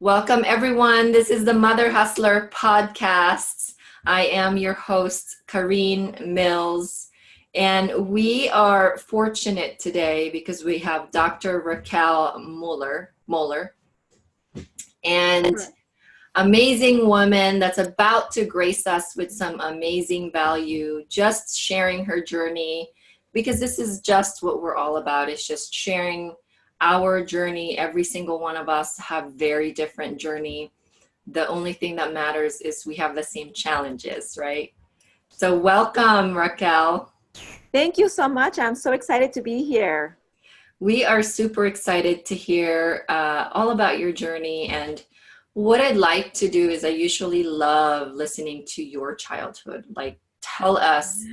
Welcome, everyone. This is the Mother Hustler podcast. I am your host, Kareen Mills, and we are fortunate today because we have Dr. Raquel Muller, and amazing woman that's about to grace us with some amazing value, just sharing her journey, because this is just what we're all about. It's just sharing our journey. Every single one of us have very different journey. The only thing that matters is we have the same challenges, right? So welcome, Raquel. Thank you so much. I'm so excited to be here. We are super excited to hear all about your journey. And what I'd like to do is I usually love listening to your childhood. Like, tell us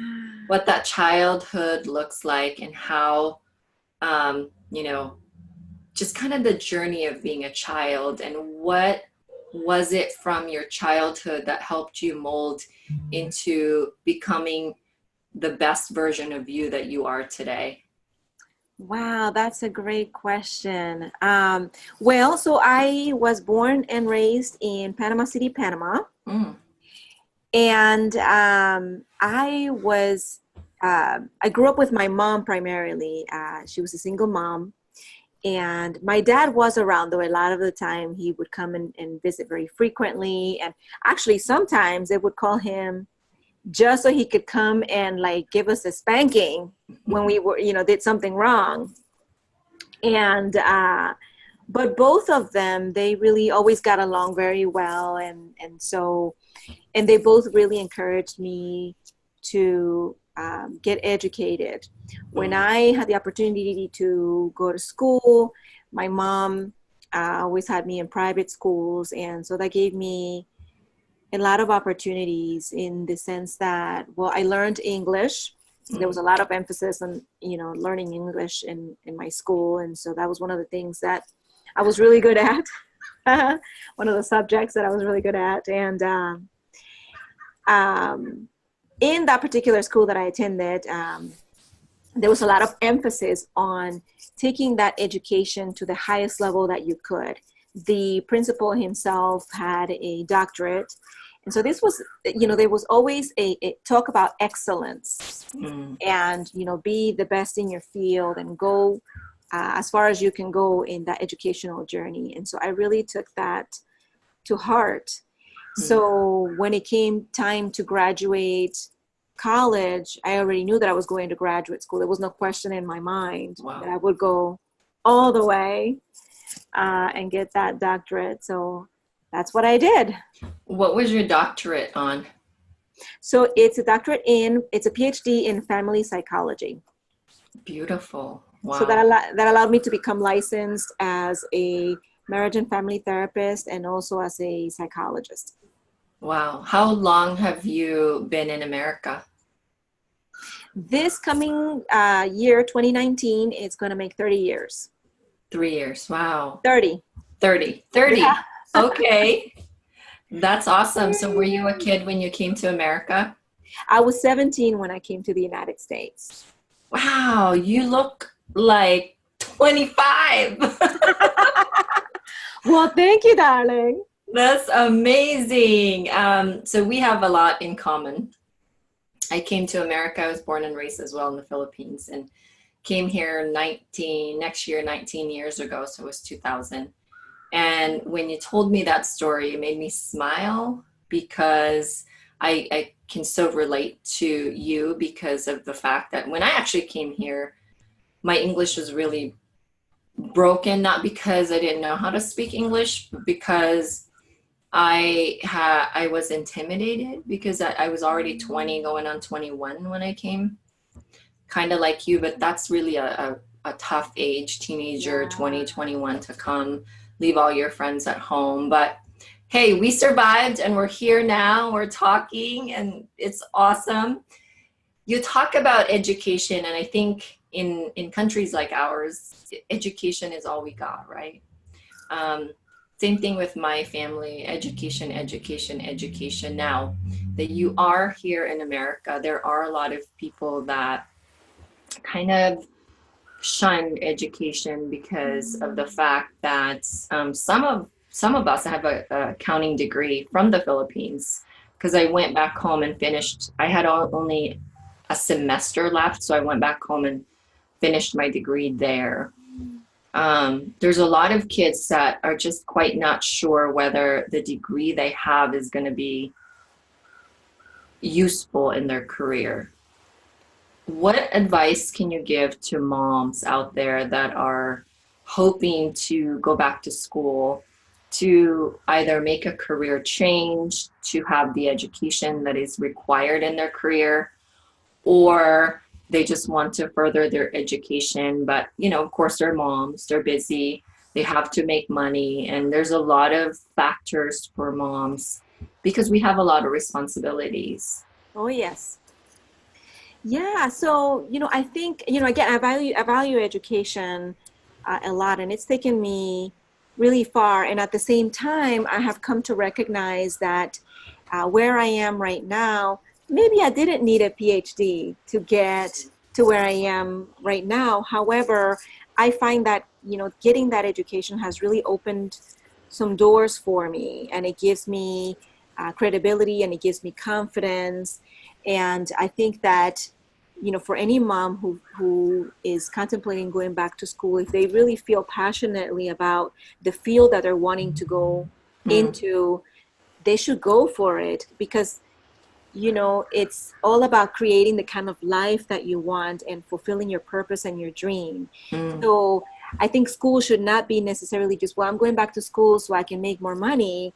what that childhood looks like and how, just kind of the journey of being a child, and what was it from your childhood that helped you mold into becoming the best version of you that you are today? Wow, that's a great question. So I was born and raised in Panama City, Panama. And I grew up with my mom primarily. She was a single mom. And my dad was around, though a lot of the time he would come and visit very frequently. And actually, sometimes they would call him just so he could come and like give us a spanking when we were, did something wrong. And, but both of them, they really always got along very well. And they both really encouraged me to get educated. When I had the opportunity to go to school, my mom always had me in private schools. And so that gave me a lot of opportunities in the sense that, well, I learned English. There was a lot of emphasis on, learning English in my school. And so that was one of the things that I was really good at. One of the subjects that I was really good at. And in that particular school that I attended, there was a lot of emphasis on taking that education to the highest level that you could. The principal himself had a doctorate. And so this was, there was always a talk about excellence and, be the best in your field and go as far as you can go in that educational journey. And so I really took that to heart. So when it came time to graduate college, I already knew that I was going to graduate school. There was no question in my mind that I would go all the way and get that doctorate. So that's what I did. What was your doctorate on? So it's a PhD in family psychology. Beautiful. Wow. So that allowed me to become licensed as a marriage and family therapist and also as a psychologist. Wow. How long have you been in America? This coming year, 2019, it's going to make 30 years. 3 years. Wow. 30. Yeah. Okay. That's awesome. So were you a kid when you came to America? I was 17 when I came to the United States. Wow. You look like 25. Well, thank you, darling. That's amazing. So we have a lot in common. I came to America. I was born and raised as well in the Philippines, and came here 19 years ago. So it was 2000. And when you told me that story, it made me smile because I can so relate to you because of the fact that when I actually came here, my English was really broken, not because I didn't know how to speak English, but because I was intimidated because I was already 20 going on 21 when I came, kind of like you, but that's really a tough age, teenager, 20, 21 to come, leave all your friends at home. But hey, we survived and we're here now, we're talking, and it's awesome. You talk about education, and I think in countries like ours, education is all we got, right? Same thing with my family, education. Now that you are here in America, there are a lot of people that kind of shun education because of the fact that some of some of us have a accounting degree from the Philippines because I went back home and finished. I had only a semester left, so I went back home and finished my degree there. There's a lot of kids that are just quite not sure whether the degree they have is going to be useful in their career. What advice can you give to moms out there that are hoping to go back to school to either make a career change, to have the education that is required in their career, or they just want to further their education, but of course they're moms, they're busy, they have to make money, and there's a lot of factors for moms because we have a lot of responsibilities. Oh, yes. Yeah. So, I think, again, I value education a lot, and it's taken me really far. And at the same time, I have come to recognize that where I am right now, maybe I didn't need a PhD to get to where I am right now. However, I find that, getting that education has really opened some doors for me, and it gives me credibility, and it gives me confidence. And I think that, for any mom who is contemplating going back to school, if they really feel passionately about the field that they're wanting to go Mm, into, they should go for it, because it's all about creating the kind of life that you want and fulfilling your purpose and your dream. mm, So I think school should not be necessarily just, well, I'm going back to school so I can make more money.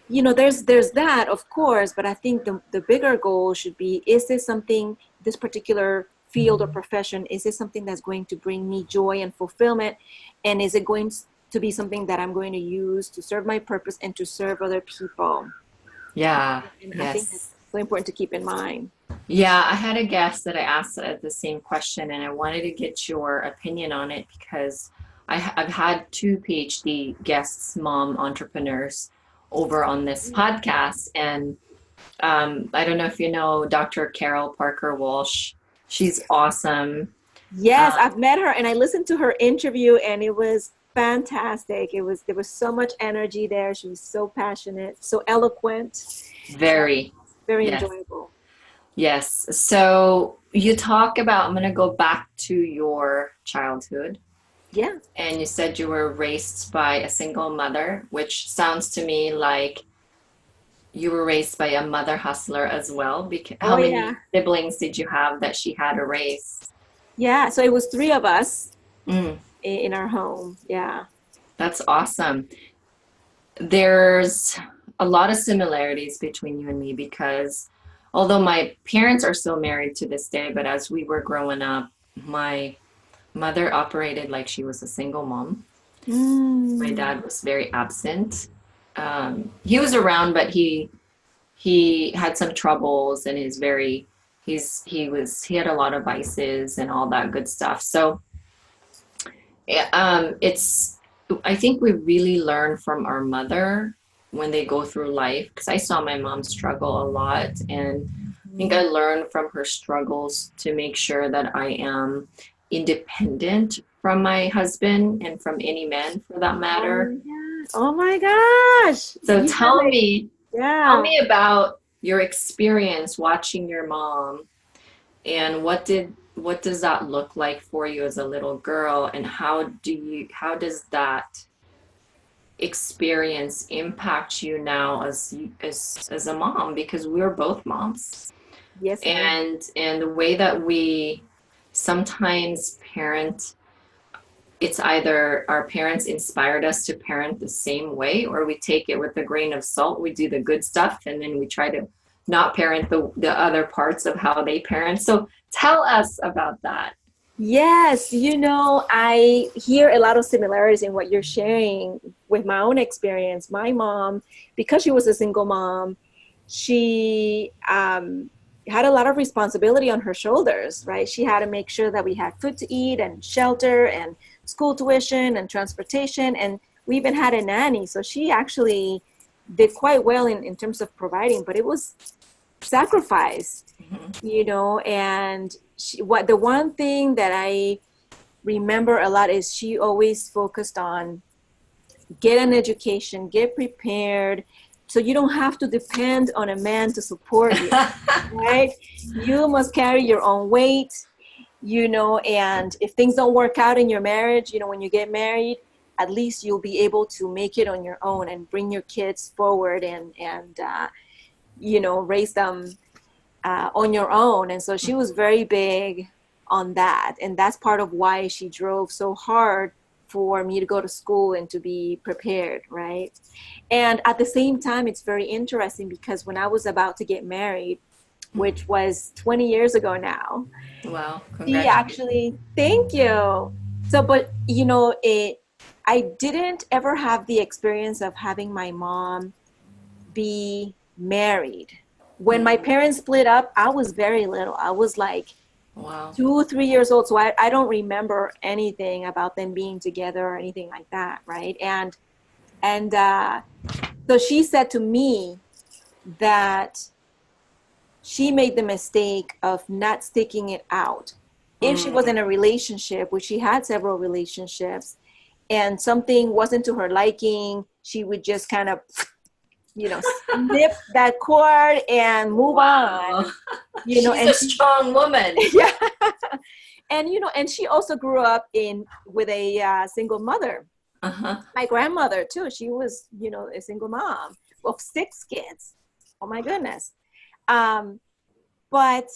There's that, of course, but I think the bigger goal should be, is this something, this particular field or profession, is this something that's going to bring me joy and fulfillment? And is it going to be something that I'm going to use to serve my purpose and to serve other people? yeah, And I think that's yes. so important to keep in mind. Yeah, I had a guest that I asked the same question, and I wanted to get your opinion on it because I've had two PhD guests, mom entrepreneurs, over on this podcast. And I don't know if you know Dr. Carol Parker Walsh. She's awesome. Yes, Um, I've met her and I listened to her interview, and it was fantastic. There was so much energy there. She was so passionate, so eloquent, very, very yes, enjoyable. yes. So you talk about, I'm going to go back to your childhood. Yeah. And you said you were raised by a single mother, which sounds to me like you were raised by a mother hustler as well. Because Oh how yeah. many siblings did you have that she had to raise? Yeah. So it was three of us Mm, in our home. Yeah. that's awesome. There's a lot of similarities between you and me because although my parents are still married to this day, but as we were growing up, my mother operated like she was a single mom. My Mm. dad was very absent. He was around, but he had some troubles, and he had a lot of vices and all that good stuff. So it's I think we really learn from our mother when they go through life, because I saw my mom struggle a lot, and I think I learned from her struggles to make sure that I am independent from my husband and from any man for that matter. Oh, yeah. Oh my gosh. So You have a, tell yeah. me about your experience watching your mom, and what does that look like for you as a little girl, and how does that experience impact you now as a mom, because we're both moms, Yes, ma'am. and the way that we sometimes parent, it's either our parents inspired us to parent the same way, or we take it with a grain of salt. We do the good stuff, and then we try to not parent the other parts of how they parent. So tell us about that. Yes, I hear a lot of similarities in what you're sharing with my own experience. My mom, because she was a single mom, she had a lot of responsibility on her shoulders, right? She had to make sure that we had food to eat and shelter and school tuition and transportation. And we even had a nanny. So she actually did quite well in terms of providing, but it was sacrifice, Mhm. and the one thing that I remember a lot is she always focused on get an education, get prepared, so you don't have to depend on a man to support you, right? You must carry your own weight, and if things don't work out in your marriage, when you get married, at least you'll be able to make it on your own and bring your kids forward and raise them on your own. And so she was very big on that. And that's part of why she drove so hard for me to go to school and to be prepared, right? And at the same time, it's very interesting because when I was about to get married, which was 20 years ago now. Wow, She actually, thank you. So, but I didn't ever have the experience of having my mom be married. When my parents split up, I was very little. I was like, wow, 2, 3 years old. So I don't remember anything about them being together or anything like that, right? And so she said to me that she made the mistake of not sticking it out. If she was in a relationship, which she had several relationships, and something wasn't to her liking, she would just kind of, snip that cord and move on. She's a strong woman. Yeah. And she also grew up with a single mother. Uh-huh. My grandmother too. She was, a single mom of 6 kids. Oh my goodness. But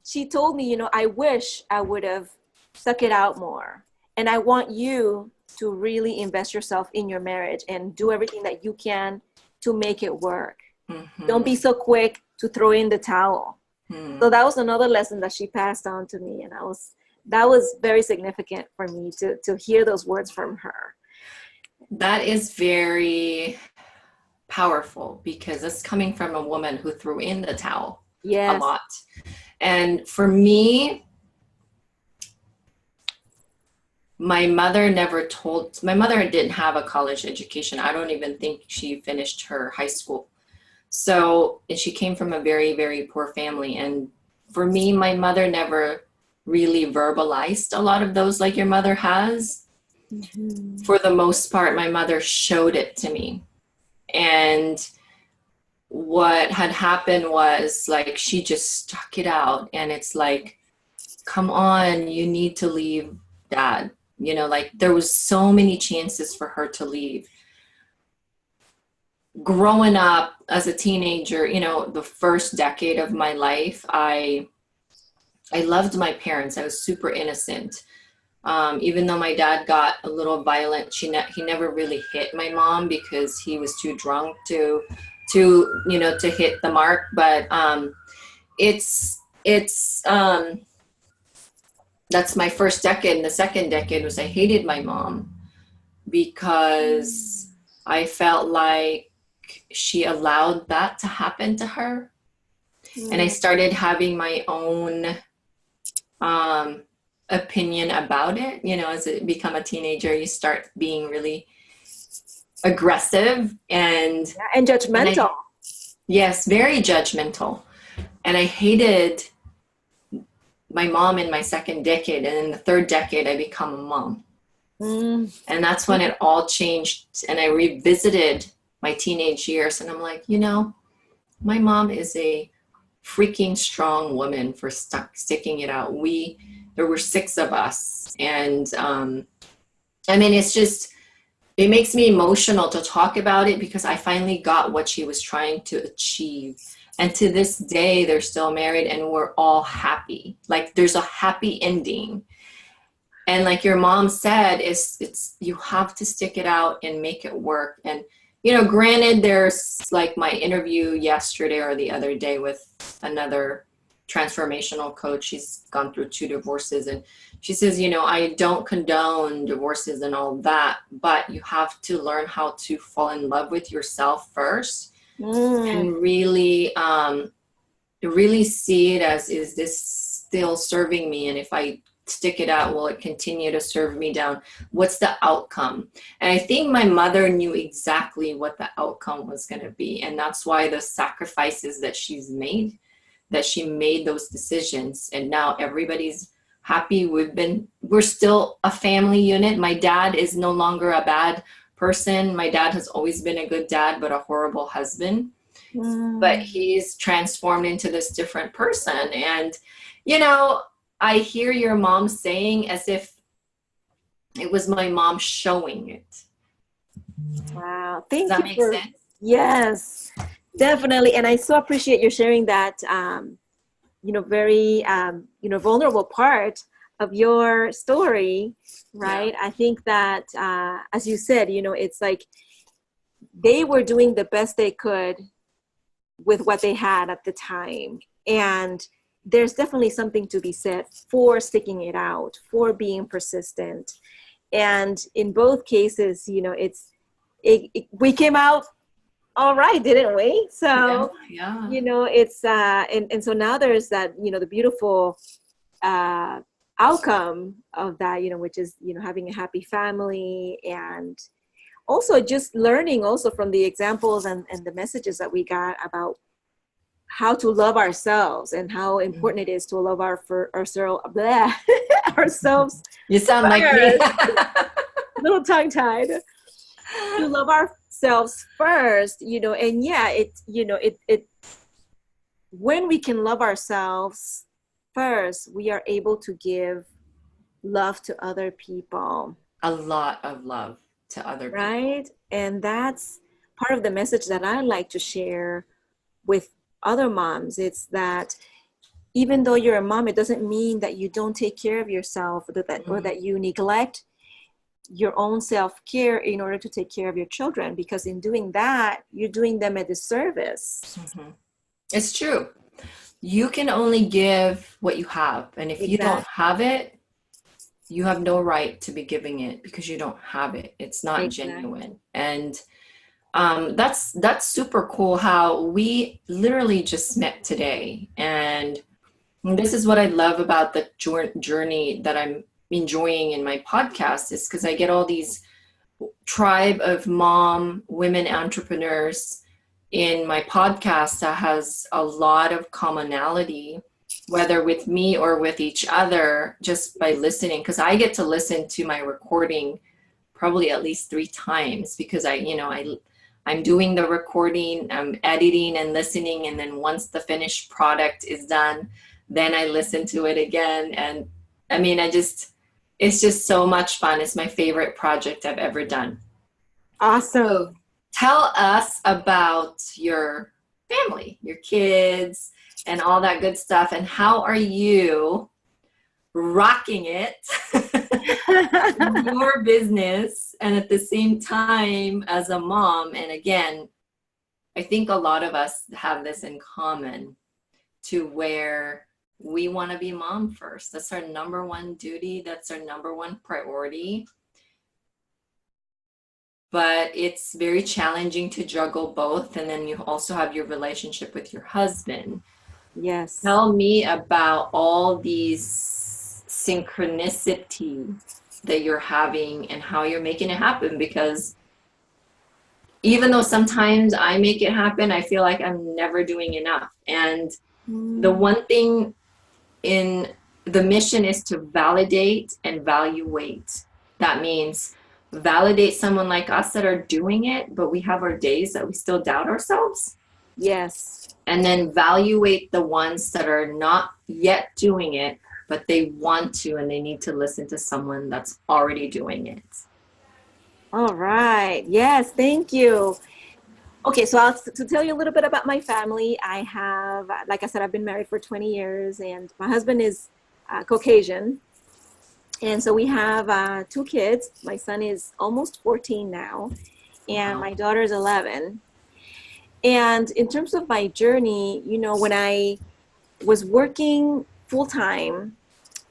she told me, I wish I would have stuck it out more. And I want you to really invest yourself in your marriage and do everything that you can to make it work. Mm-hmm. Don't be so quick to throw in the towel. Mm. So that was another lesson that she passed on to me. And that was very significant for me to hear those words from her. That is very powerful because it's coming from a woman who threw in the towel. Yes. A lot. And for me, my mother didn't have a college education. I don't even think she finished her high school. So, and she came from a very, very poor family. And for me, my mother never really verbalized a lot of those like your mother has. Mm-hmm. For the most part, my mother showed it to me. And what had happened was like she just stuck it out, and it's like, come on, you need to leave, Dad. Like there was so many chances for her to leave. Growing up as a teenager, the first decade of my life, I loved my parents. I was super innocent. Even though my dad got a little violent, he never really hit my mom because he was too drunk to hit the mark. But that's my first decade. And the second decade was I hated my mom because I felt like she allowed that to happen to her. Mm. And I started having my own opinion about it. As you become a teenager, you start being really aggressive and judgmental. Yes, very judgmental. And I hated my mom in my second decade, and in the third decade I become a mom. And that's when it all changed, and I revisited my teenage years, and I'm like, my mom is a freaking strong woman for sticking it out. There were 6 of us, and it makes me emotional to talk about it because I finally got what she was trying to achieve. And to this day, they're still married and we're all happy. Like there's a happy ending. And like your mom said, you have to stick it out and make it work. And, granted, there's like my interview yesterday or the other day with another transformational coach. She's gone through 2 divorces, and she says, I don't condone divorces and all that, but you have to learn how to fall in love with yourself first. And really see it as, is this still serving me? And if I stick it out, will it continue to serve me down? What's the outcome? And I think my mother knew exactly what the outcome was going to be. And that's why the sacrifices that she made those decisions. And now everybody's happy. We're still a family unit. My dad is no longer a bad person. My dad has always been a good dad, but a horrible husband. But he's transformed into this different person. And, you know, I hear your mom saying as if it was my mom showing it. Wow. Does Thank that you make for, sense? yes, definitely. And I so appreciate you sharing that, very, vulnerable part of your story, right? Yeah. I think that, as you said, it's like they were doing the best they could with what they had at the time. And there's definitely something to be said for sticking it out, for being persistent. And in both cases, we came out all right, didn't we? So, Yeah. it's, and so now there's that, the beautiful outcome of that, which is, having a happy family, and also just learning also from the examples and the messages that we got about how to love ourselves and how important it is to love ourselves You sound like me. first. Little tongue tied. To love ourselves first, and yeah, it when we can love ourselves first, we are able to give love to other people. A lot of love to other people. Right? And that's part of the message that I like to share with other moms. It's that even though you're a mom, it doesn't mean that you don't take care of yourself, or that you neglect your own self-care in order to take care of your children, because in doing that, you're doing them a disservice. It's true. You can only give what you have. And if you don't have it, you have no right to be giving it, because you don't have it. It's not genuine. And that's super cool how we literally just met today. And this is what I love about the journey that I'm enjoying in my podcast, is because I get all these tribe of mom women entrepreneurs in my podcast that has a lot of commonality, whether with me or with each other, just by listening, because I get to listen to my recording probably at least 3 times, because I'm doing the recording, I'm editing and listening, and then once the finished product is done, then I listen to it again. And I mean, it's just so much fun. It's my favorite project I've ever done. Awesome. So tell us about your family, your kids, and all that good stuff. And how are you rocking it, your business, and at the same time as a mom? And again, I think a lot of us have this in common, to where we want to be mom first. That's our number one duty. That's our number one priority. But it's very challenging to juggle both. And then you also have your relationship with your husband. Yes. Tell me about all these synchronicity that you're having and how you're making it happen, because even though sometimes I make it happen, I feel like I'm never doing enough. And the one thing in the mission is to validate and evaluate. That means validate someone like us that are doing it, but we have our days that we still doubt ourselves. Yes. And then evaluate the ones that are not yet doing it, but they want to, and they need to listen to someone that's already doing it. All right. Yes. Thank you. Okay, so to tell you a little bit about my family, I have, like I said, I've been married for 20 years, and my husband is Caucasian. And so we have 2 kids. My son is almost 14 now, and my daughter is 11. And in terms of my journey, when I was working full-time,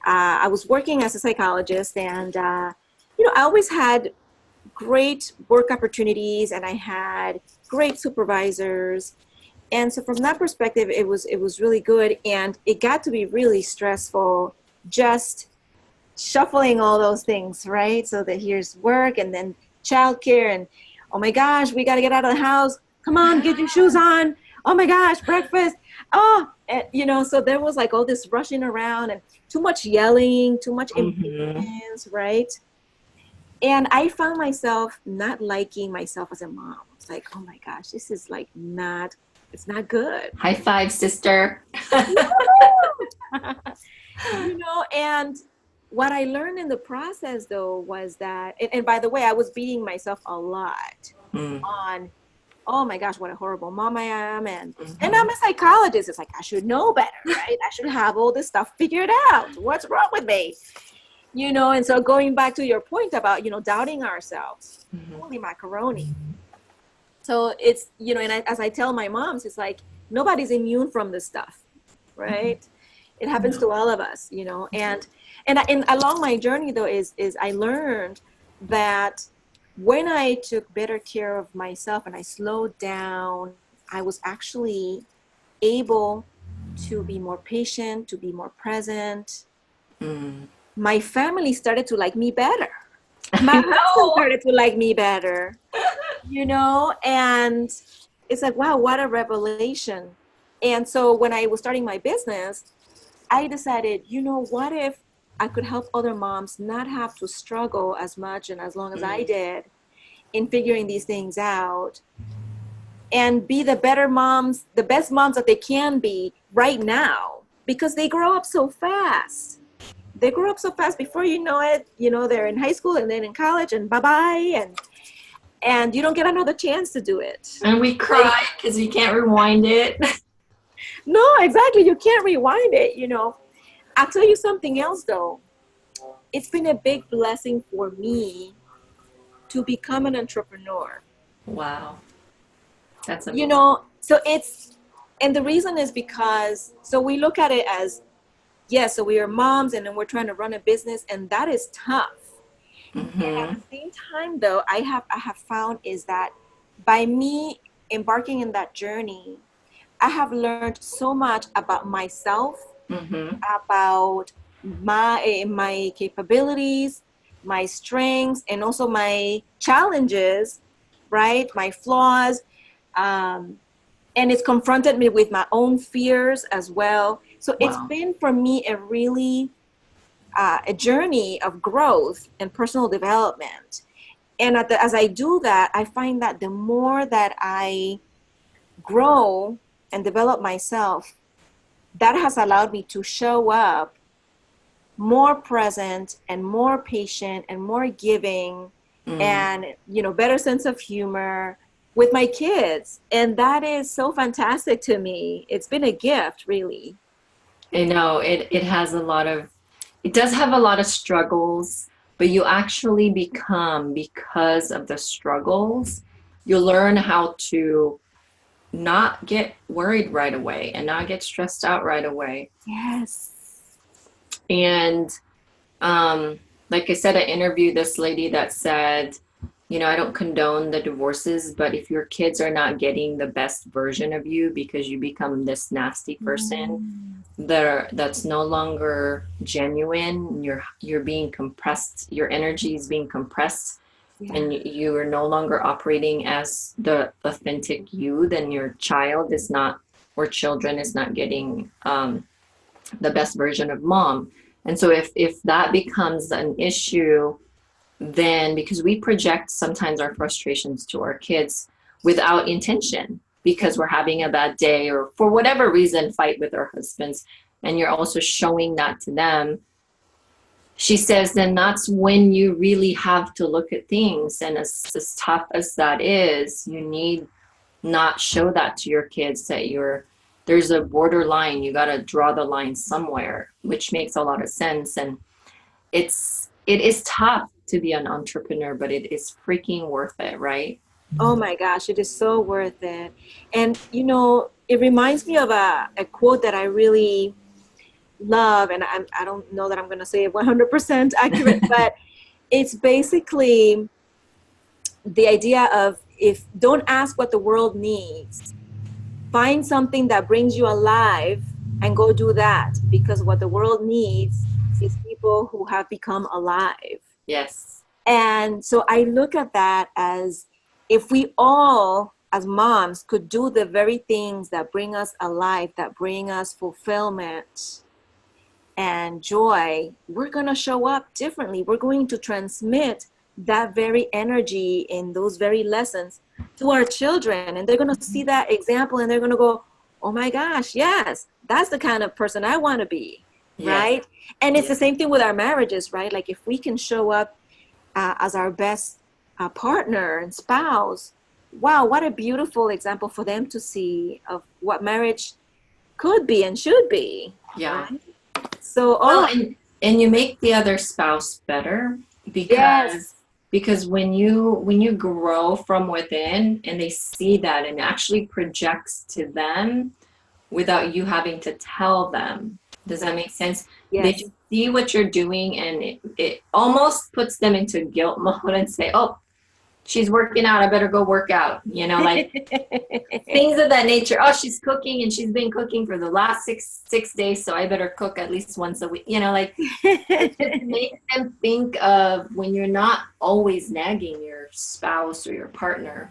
I was working as a psychologist, and, I always had great work opportunities, and I had great supervisors. And so from that perspective, it was really good. And it got to be really stressful just shuffling all those things, right? So that here's work, and then childcare, and oh my gosh, we got to get out of the house. Come on, get your shoes on. Oh my gosh, breakfast. Oh, and, so there was like all this rushing around and too much yelling, too much impatience, right? And I found myself not liking myself as a mom. It's like, oh my gosh, this is like not, it's not good. High five, sister. And what I learned in the process though was that, and by the way, I was beating myself a lot Mm. on, oh my gosh, what a horrible mom I am. And Mhm. I'm a psychologist. It's like, I should know better, right? I should have all this stuff figured out. What's wrong with me? And so going back to your point about, doubting ourselves, Mhm. holy macaroni. So it's, as I tell my moms, it's like, nobody's immune from this stuff, right? It happens to all of us, and along my journey though is I learned that when I took better care of myself and I slowed down, I was actually able to be more patient, to be more present. Mm. My family started to like me better. My I husband know. started to like me better, and it's like, wow, what a revelation. And so when I was starting my business, I decided, what if I could help other moms not have to struggle as much and as long as I Mm. did in figuring these things out, and be the better moms, the best moms that they can be right now, because they grow up so fast. They grow up so fast. Before you know it, they're in high school and then in college, and bye-bye, and you don't get another chance to do it. And we Like, cry because we can't rewind it. no, exactly. You can't rewind it. I'll tell you something else though. It's been a big blessing for me to become an entrepreneur. Wow, that's You amazing. know, so and the reason is because, so we look at it as, yes, so we are moms and then we're trying to run a business, and that is tough. And at Mm-hmm. the same time though, I have found is that by me embarking in that journey, I have learned so much about myself, Mm-hmm. about my capabilities, my strengths, and also my challenges, right? My flaws. Um, and it's confronted me with my own fears as well. So it's Wow. been for me a really a journey of growth and personal development. And as I do that, I find that the more that I grow and develop myself, that has allowed me to show up more present and more patient and more giving, Mm. and better sense of humor with my kids. And that is so fantastic to me. It's been a gift, really. I know it has a lot of, it does have a lot of struggles, but you actually become, because of the struggles, you learn how to not get worried right away and not get stressed out right away. Yes. And like I said, I interviewed this lady that said, I don't condone the divorces, but if your kids are not getting the best version of you because you become this nasty person Mm. that's no longer genuine, you're being compressed, your energy is being compressed, Yeah. and you are no longer operating as the authentic you, then your child is not, or children is not getting the best version of mom. And so if that becomes an issue, then because we project sometimes our frustrations to our kids without intention, Yeah. because we're having a bad day or for whatever reason fight with our husbands, and you're also showing that to them, she says, then that's when you really have to look at things. And as tough as that is, you need not show that to your kids, that there's a borderline, you got to draw the line somewhere, which makes a lot of sense. And it is tough to be an entrepreneur, but it is freaking worth it, right? Oh my gosh, it is so worth it. And it reminds me of a quote that I really love, and I don't know that I'm going to say it 100% accurate, but it's basically the idea of, if don't ask what the world needs, find something that brings you alive and go do that, because what the world needs is people who have become alive. Yes. And so I look at that as, if we all as moms could do the very things that bring us alive, that bring us fulfillment and joy, we're going to show up differently. We're going to transmit that very energy in those very lessons to our children, and they're going to see that example and they're going to go, oh my gosh, yes, that's the kind of person I want to be. Yes. Right. And it's the same thing with our marriages, right? Like if we can show up as our best partner and spouse, wow, what a beautiful example for them to see of what marriage could be and should be. Yeah. Right? So, and you make the other spouse better yes, because when you grow from within and they see that and it actually projects to them without you having to tell them. Does that make sense? yes, They just see what you're doing and it almost puts them into guilt mode and say, oh, she's working out, I better go work out. You know, like things of that nature. Oh, she's cooking and she's been cooking for the last six days, so I better cook at least once a week. You know, like it just makes them think of when you're not always nagging your spouse or your partner,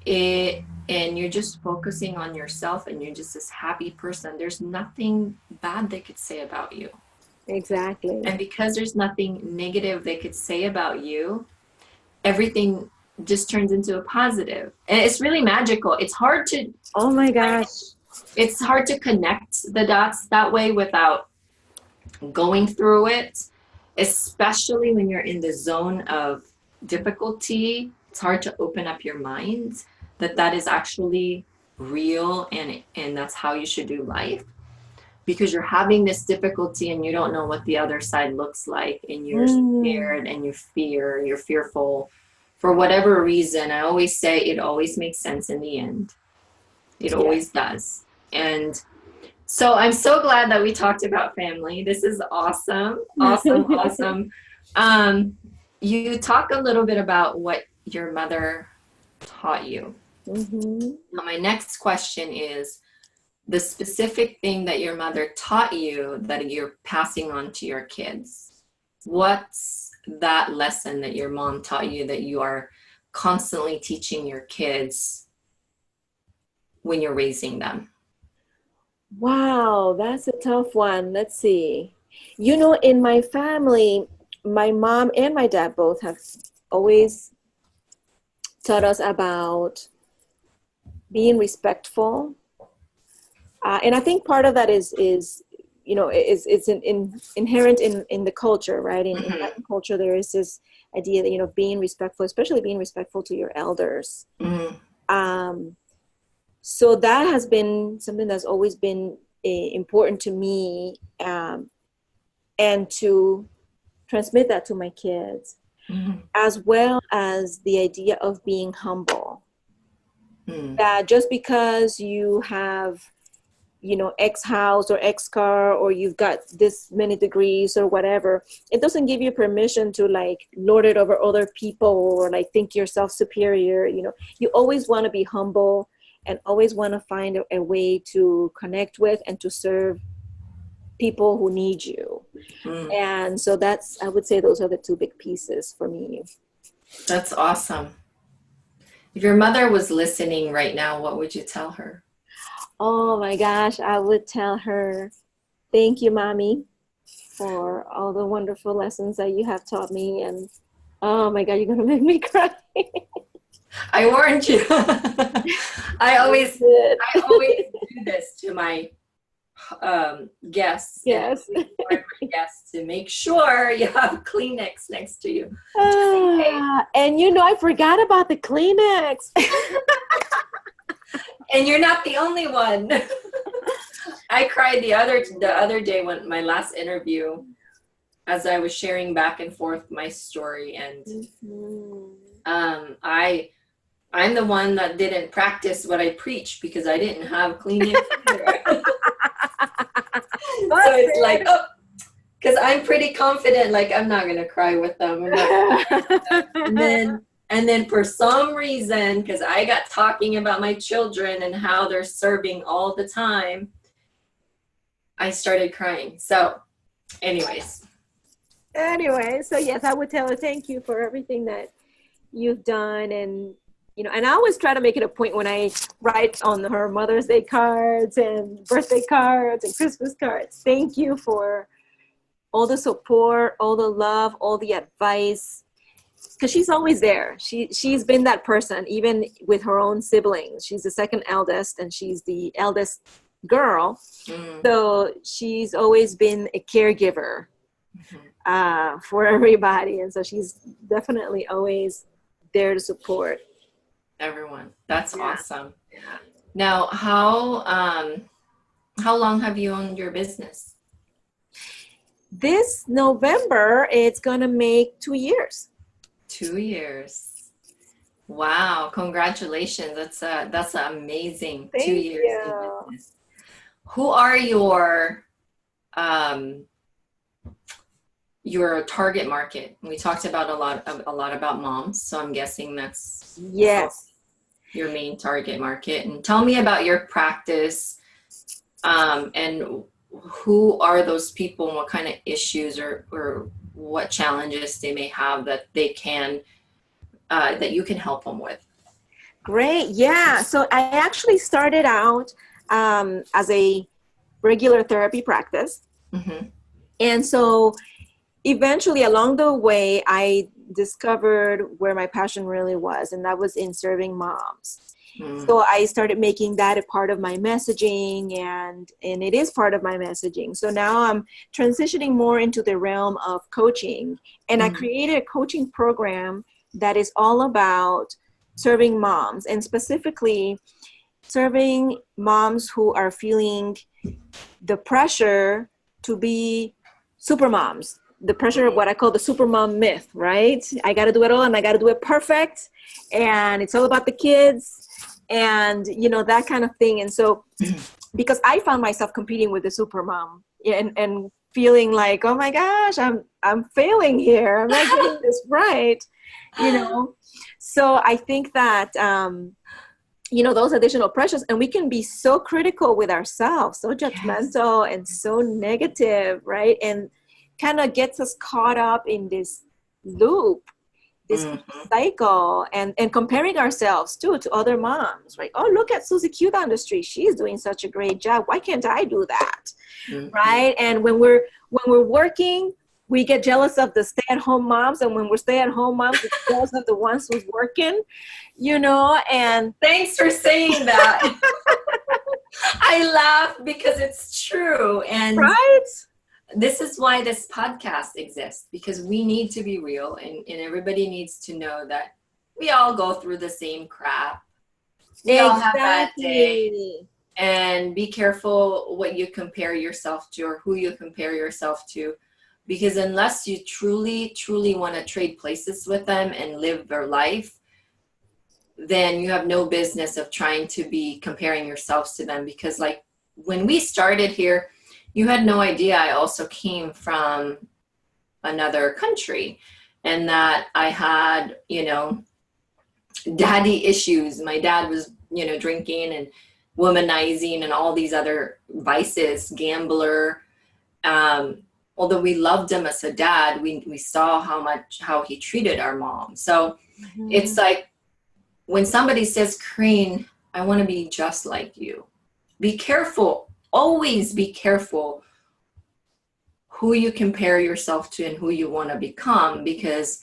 and you're just focusing on yourself and you're just this happy person. There's nothing bad they could say about you. Exactly. And because there's nothing negative they could say about you, everything just turns into a positive. And it's really magical. It's hard to, oh my gosh, it's hard to connect the dots that way without going through it, especially when you're in the zone of difficulty. It's hard to open up your mind that is actually real and that's how you should do life, because you're having this difficulty and you don't know what the other side looks like, and you're scared and you're fearful for whatever reason. I always say it always makes sense in the end. It always does. And so I'm so glad that we talked about family. This is awesome. Awesome. You talk a little bit about what your mother taught you. Now, my next question is the specific thing that your mother taught you that you're passing on to your kids. What's that lesson that your mom taught you that you are constantly teaching your kids when you're raising them? Wow, that's a tough one. Let's see. You know, in my family, my mom and my dad both have always taught us about being respectful. And I think part of that is you know, it's inherent in the culture, right? In Latin culture, there is this idea that, you know, being respectful, especially being respectful to your elders. So that has been something that's always been important to me, and to transmit that to my kids, as well as the idea of being humble. That just because you have, you know, X house or X car, or you've got this many degrees or whatever, it doesn't give you permission to like lord it over other people or like think yourself superior. You know, you always want to be humble and always want to find a way to connect with and to serve people who need you. And so I would say those are the two big pieces for me. That's awesome. If your mother was listening right now, what would you tell her? Oh my gosh, I would tell her, thank you, Mommy, for all the wonderful lessons that you have taught me. And oh my God, you're going to make me cry. I warned you. I always do this to my guests. Yes. Guests to make sure you have Kleenex next to you. And you know, I forgot about the Kleenex. And you're not the only one. I cried the other day when my last interview, as I was sharing back and forth my story, and I'm the one that didn't practice what I preach because I didn't have Kleenex either. So it's like, oh, because I'm pretty confident, like I'm not gonna cry with them. And then for some reason, because I got talking about my children and how they're serving all the time, I started crying. So anyways. So yes, I would tell her thank you for everything that you've done. And, you know, and I always try to make it a point when I write on her Mother's Day cards and birthday cards and Christmas cards, thank you for all the support, all the love, all the advice. because she's always there. She's been that person, even with her own siblings. She's the second eldest, and she's the eldest girl. So she's always been a caregiver for everybody, and so she's definitely always there to support everyone. That's awesome. Yeah. Now, how long have you owned your business? This November, it's gonna make 2 years. 2 years. Wow! Congratulations. That's amazing. Thank 2 years you. in business. Who are your target market? We talked about a lot about moms, so I'm guessing that's your main target market. And tell me about your practice, and who are those people and what kind of issues or what challenges they may have that they can that you can help them with. Great. Yeah. So I actually started out as a regular therapy practice. And so eventually along the way, I discovered where my passion really was, and that was in serving moms. So I started making that a part of my messaging, and it is part of my messaging. So now I'm transitioning more into the realm of coaching, and I created a coaching program that is all about serving moms, and specifically serving moms who are feeling the pressure to be super moms, the pressure of what I call the supermom myth, right? I got to do it all, and I got to do it perfect, and it's all about the kids, and that kind of thing. And so because I found myself competing with the supermom and feeling like, oh my gosh, I'm failing here, I'm not getting this right, so I think that those additional pressures, and we can be so critical with ourselves, so judgmental and so negative, right? And kind of gets us caught up in this loop, this cycle, and comparing ourselves to other moms, right? Oh, look at Susie Q down the street. She's doing such a great job. Why can't I do that? Right? And when we're working, we get jealous of the stay-at-home moms, and when we're stay-at-home moms, it's jealous of the ones who's working, and thanks for saying that. I laugh because it's true. And right? This is why this podcast exists, because we need to be real, and everybody needs to know that we all go through the same crap. We all have that day. And be careful what you compare yourself to or who you compare yourself to, because unless you truly, truly want to trade places with them and live their life, then you have no business of trying to be comparing yourselves to them. Because like when we started here, you had no idea I also came from another country, and that I had, daddy issues. My dad was, drinking and womanizing and all these other vices, gambler. Although we loved him as a dad, we saw how he treated our mom. So it's like when somebody says, Crane, I want to be just like you, be careful. Always be careful who you compare yourself to and who you want to become, because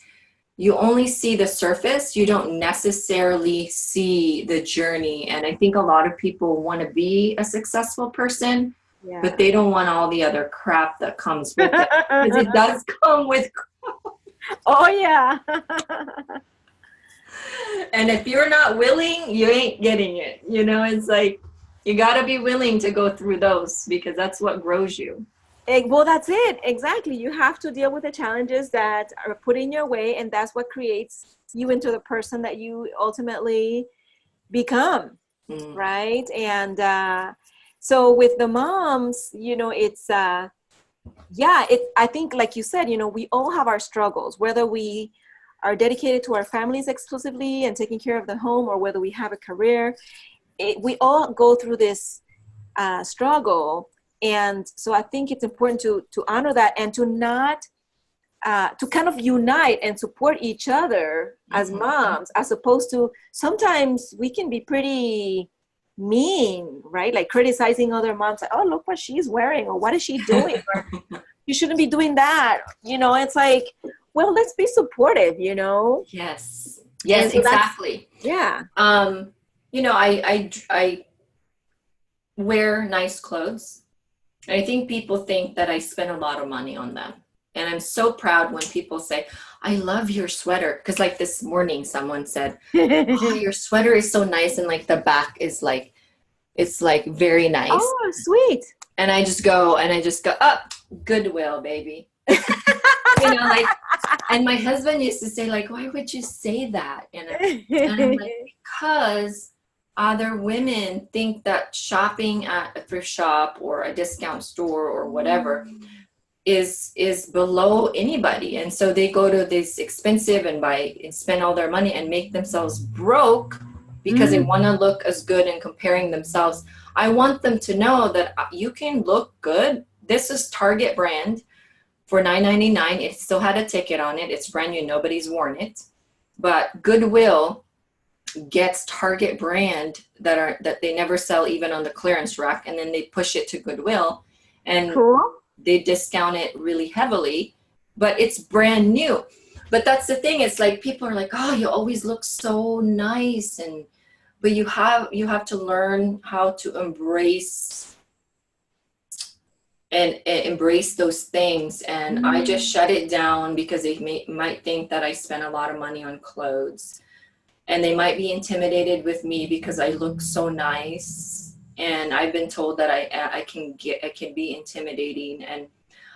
you only see the surface. You don't necessarily see the journey. And I think a lot of people want to be a successful person, but they don't want all the other crap that comes with it, because it does come with crap. Oh, yeah. And if you're not willing, you ain't getting it. It's like, you got to be willing to go through those, because that's what grows you. Well, that's it. Exactly. You have to deal with the challenges that are put in your way, and that's what creates you into the person that you ultimately become, right? And so with the moms, it's, I think like you said, we all have our struggles, whether we are dedicated to our families exclusively and taking care of the home, or whether we have a career. We all go through this struggle. And so I think it's important to honor that, and to not, to kind of unite and support each other as moms, as opposed to sometimes we can be pretty mean, right? Like criticizing other moms, like, oh, look what she's wearing, or what is she doing? Or, you shouldn't be doing that. It's like, well, let's be supportive, you know? Yes. And Yes, so that's, exactly. yeah. You know, I wear nice clothes. I think people think that I spend a lot of money on them. And I'm so proud when people say, I love your sweater. Because like this morning, someone said, oh, your sweater is so nice. And like the back is like, it's like very nice. Oh, sweet. And I just go, up, Goodwill, baby. You know, like, and my husband used to say, like, why would you say that? And I'm like, because other women think that shopping at a thrift shop or a discount store or whatever is below anybody. And so they go to this expensive and buy and spend all their money and make themselves broke because they want to look as good and comparing themselves. I want them to know that you can look good. This is Target brand for $9.99. It still had a ticket on it. It's brand new. Nobody's worn it. But Goodwill gets Target brand that they never sell even on the clearance rack, and then they push it to Goodwill and Cool. they discount it really heavily, but it's brand new. But that's the thing. It's like people are like, oh, you always look so nice, but you have to learn how to embrace those things. And I just shut it down because they might think that I spend a lot of money on clothes, and they might be intimidated with me because I look so nice. And I've been told that I can be intimidating, and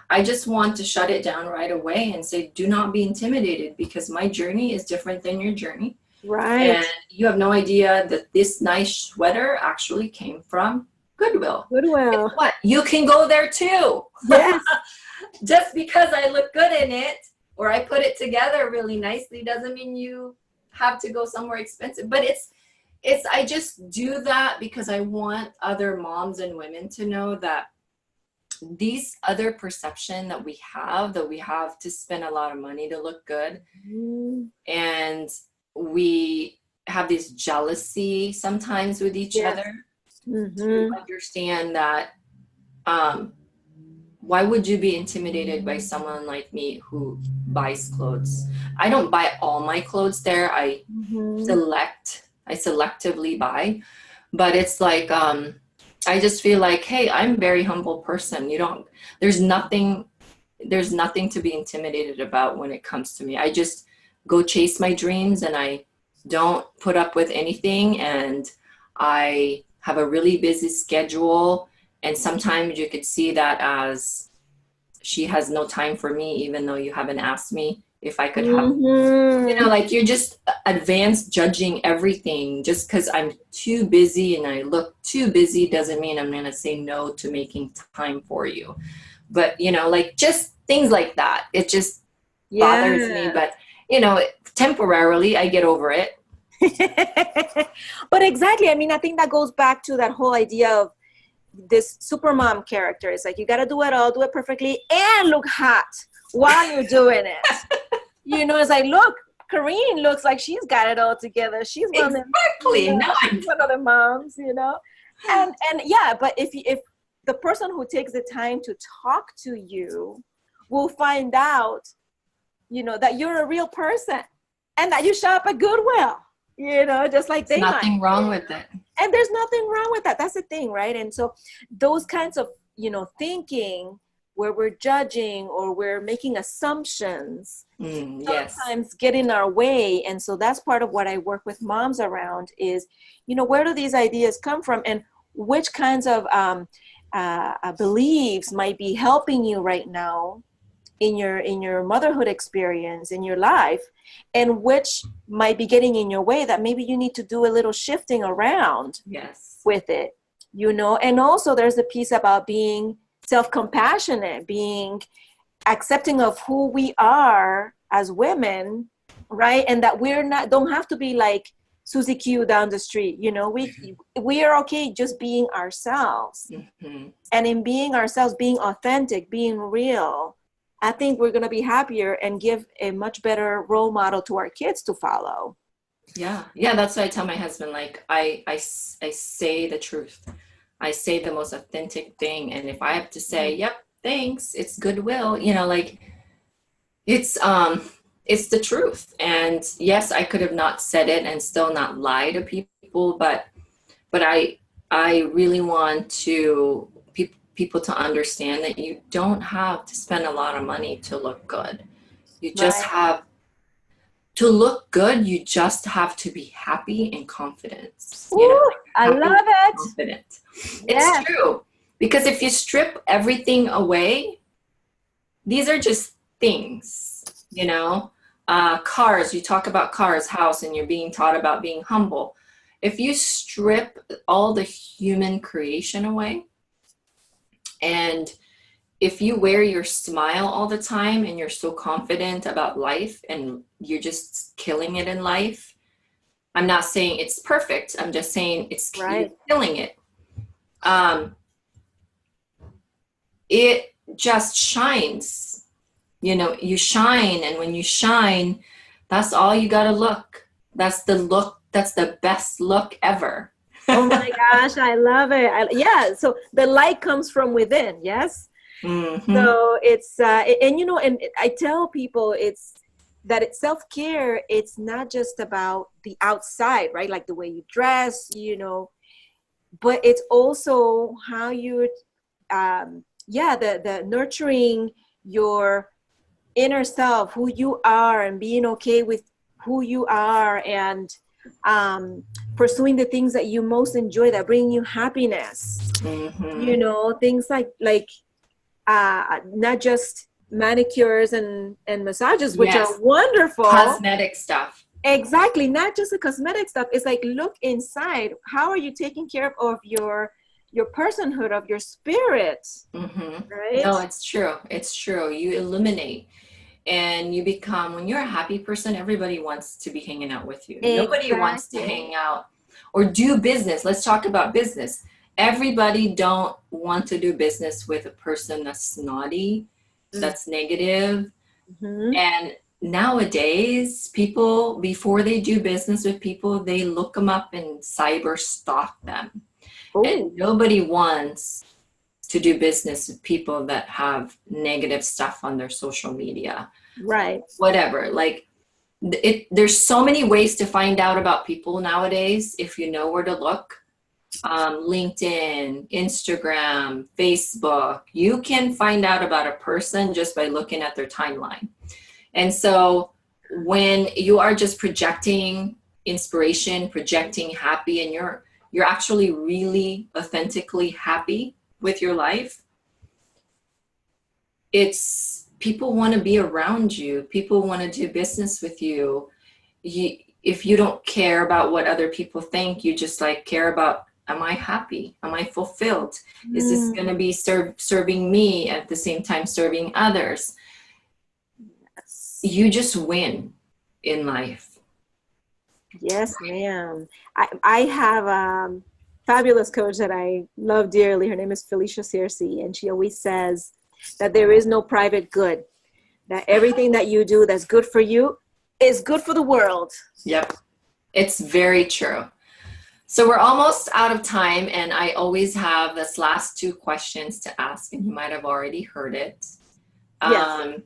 I just want to shut it down right away and say, do not be intimidated, because my journey is different than your journey. Right. And you have no idea that this nice sweater actually came from Goodwill. Goodwill. Guess what? You can go there too. Yes. Just because I look good in it or I put it together really nicely doesn't mean you have to go somewhere expensive. But I just do that because I want other moms and women to know that these other perception that we have to spend a lot of money to look good. And we have this jealousy sometimes with each other. To understand that why would you be intimidated by someone like me who buys clothes? I don't buy all my clothes there. I selectively buy, but it's like I just feel like, hey, I'm a very humble person. There's nothing to be intimidated about when it comes to me. I just go chase my dreams, and I don't put up with anything, and I have a really busy schedule. And sometimes you could see that as she has no time for me, even though you haven't asked me if I could have, like you're just advanced judging everything. Just because I'm too busy and I look too busy doesn't mean I'm going to say no to making time for you. But, like just things like that. It just bothers me. But, temporarily I get over it. But exactly. I mean, I think that goes back to that whole idea of this supermom character. It's like, you got to do it all, do it perfectly, and look hot while you're doing it. It's like, look, Karine looks like she's got it all together. She's one of the moms, and yeah. But if the person who takes the time to talk to you will find out, that you're a real person and that you shop at Goodwill, just like they might. Nothing wrong with it. And there's nothing wrong with that. That's the thing, right? And so those kinds of, thinking where we're judging or we're making assumptions sometimes get in our way. And so that's part of what I work with moms around is, where do these ideas come from, and which kinds of beliefs might be helping you right now in your motherhood experience, in your life, and which might be getting in your way that maybe you need to do a little shifting around with it, And also there's the piece about being self-compassionate, being accepting of who we are as women, right? And that don't have to be like Susie Q down the street, we are okay just being ourselves. And in being ourselves, being authentic, being real, I think we're going to be happier and give a much better role model to our kids to follow. Yeah. That's what I tell my husband. Like I say the truth. I say the most authentic thing. And if I have to say, yep, thanks, it's Goodwill, like It's the truth. And yes, I could have not said it and still not lie to people, but I really want to people to understand that you don't have to spend a lot of money to look good. You just Right. have to look good. You just have to be happy and confident. Ooh, Like I happy love and it. confident. It's Yes. true. Because if you strip everything away, these are just things, cars, you talk about cars, house, and you're being taught about being humble. If you strip all the human creation away, and if you wear your smile all the time and you're so confident about life and you're just killing it in life, I'm not saying it's perfect, I'm just saying you're Right. killing it. It just shines. You shine, and when you shine, that's all you gotta look. That's the look, that's the best look ever. Oh my gosh, I love it. Yeah, so the light comes from within, yes? Mm-hmm. So it's and I tell people it's that it's self-care, it's not just about the outside, right? Like the way you dress, but it's also how you the nurturing your inner self, who you are, and being okay with who you are, and pursuing the things that you most enjoy that bring you happiness. Mm-hmm. Things like not just manicures and massages, which are Yes, wonderful. cosmetic stuff. Exactly, not just the cosmetic stuff. It's like, look inside. How are you taking care of your personhood, of your spirit, Mm-hmm. right? No, it's true. It's true. You eliminate and you become, when you're a happy person, everybody wants to be hanging out with you. Nobody wants to Exactly. hang out or do business. Let's talk about business. Everybody don't want to do business with a person that's snotty, that's negative. Mm-hmm. And nowadays, people, before they do business with people, they look them up and cyber stalk them. And Oh, nobody wants to do business with people that have negative stuff on their social media, right. whatever. Like, there's so many ways to find out about people nowadays if you know where to look. LinkedIn, Instagram, Facebook, you can find out about a person just by looking at their timeline. And so when you are just projecting inspiration, projecting happy, and you're actually really authentically happy with your life, it's people want to be around you. People want to do business with you. If you don't care about what other people think, you just like care about, am I happy? Am I fulfilled? Is this going to Mm, be serving me at the same time serving others? yes. You just win in life. Yes, ma'am. I have a fabulous coach that I love dearly. Her name is Felicia Searcy, and she always says that there is no private good, that everything that you do that's good for you is good for the world. Yep, it's very true. So we're almost out of time, and I always have this last two questions to ask, and you might have already heard it. Yes. Um,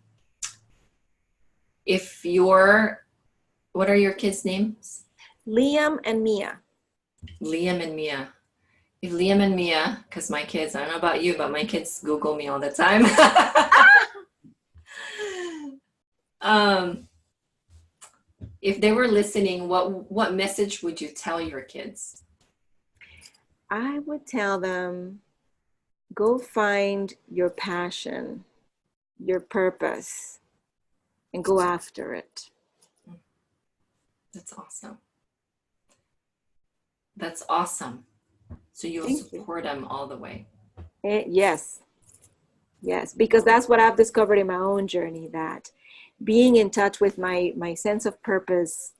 if you're, what are your kids' names? Liam and Mia. Liam and Mia. If Liam and Mia, because my kids, I don't know about you, but my kids Google me all the time. um, if they were listening, what message would you tell your kids? I would tell them, go find your passion, your purpose, and go after it. That's awesome. That's awesome. So you'll Thank you. support them all the way. Yes, yes, because that's what I've discovered in my own journey, that being in touch with my sense of purpose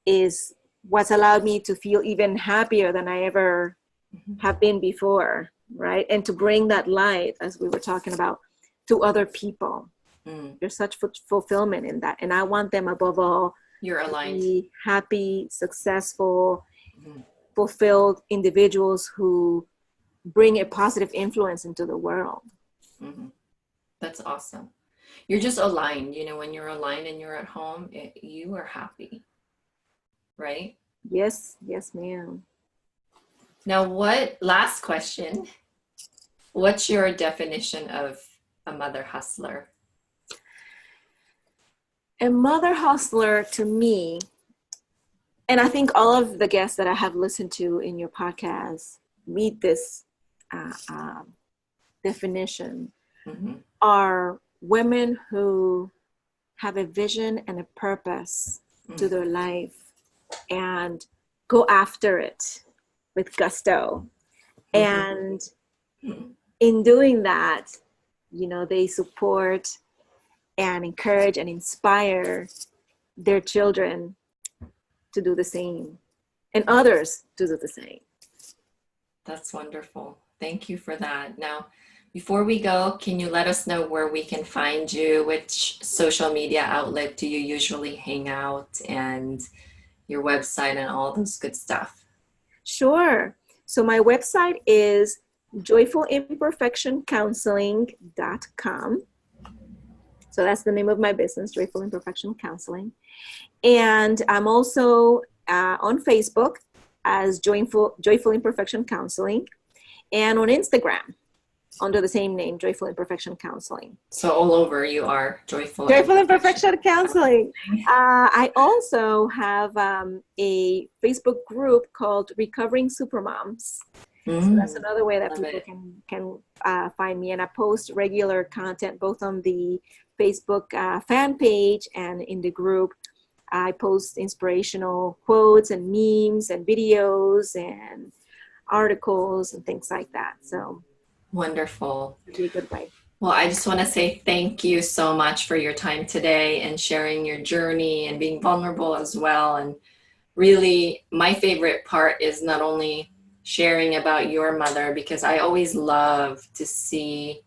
is what's allowed me to feel even happier than I ever Mhm. have been before, right? And to bring that light, as we were talking about, to other people. Mm, There's such fulfillment in that. And I want them, above all, you're to aligned. be happy, successful, Mhm, fulfilled individuals who bring a positive influence into the world. mhm. That's awesome. You're just aligned. When you're aligned and you're at home, you are happy, right? Yes, yes, ma'am. Now, last question, what's your definition of a mother hustler? A mother hustler to me, and I think all of the guests that I have listened to in your podcast meet this uh, definition, Mm-hmm. are women who have a vision and a purpose to their life and go after it with gusto. And in doing that, they support and encourage and inspire their children to do the same and others to do the same. That's wonderful. Thank you for that. Now, before we go, can you let us know where we can find you? Which social media outlet do you usually hang out, and your website and all those good stuff? Sure. So my website is joyfulimperfectioncounseling.com. So that's the name of my business, Joyful Imperfection Counseling. And I'm also on Facebook as Joyful Imperfection Counseling, and on Instagram under the same name, Joyful Imperfection Counseling. So all over you are Joyful Imperfection Counseling. I also have a Facebook group called Recovering Supermoms. So that's another way that people can find me. And I post regular content both on the Facebook fan page and in the group. I post inspirational quotes and memes and videos and articles and things like that. So wonderful. It'd be a good way. Well, I just want to say thank you so much for your time today and sharing your journey and being vulnerable as well. And really, my favorite part is not only sharing about your mother, because I always love to see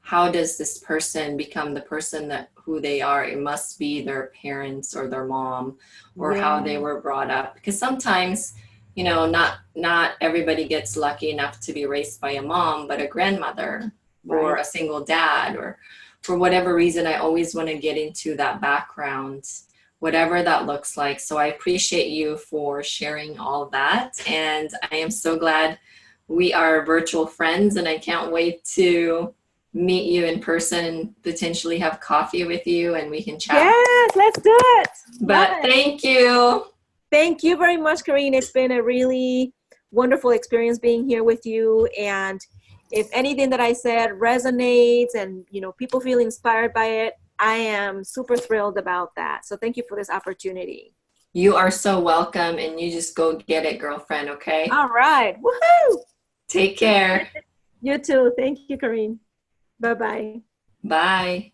how does this person become the person who they are. It must be their parents or their mom or how they were brought up, because sometimes not everybody gets lucky enough to be raised by a mom, but a grandmother or a single dad, or for whatever reason. I always want to get into that background, whatever that looks like. So I appreciate you for sharing all of that. And I am so glad we are virtual friends, and I can't wait to meet you in person and potentially have coffee with you and we can chat. Yes, let's do it. But thank you. Thank you very much, Karine. It's been a really wonderful experience being here with you. And if anything that I said resonates and, people feel inspired by it, I am super thrilled about that. So thank you for this opportunity. You are so welcome, and you just go get it, girlfriend, okay? All right. Woohoo! Take care. You too. Thank you, Karine. Bye-bye. Bye.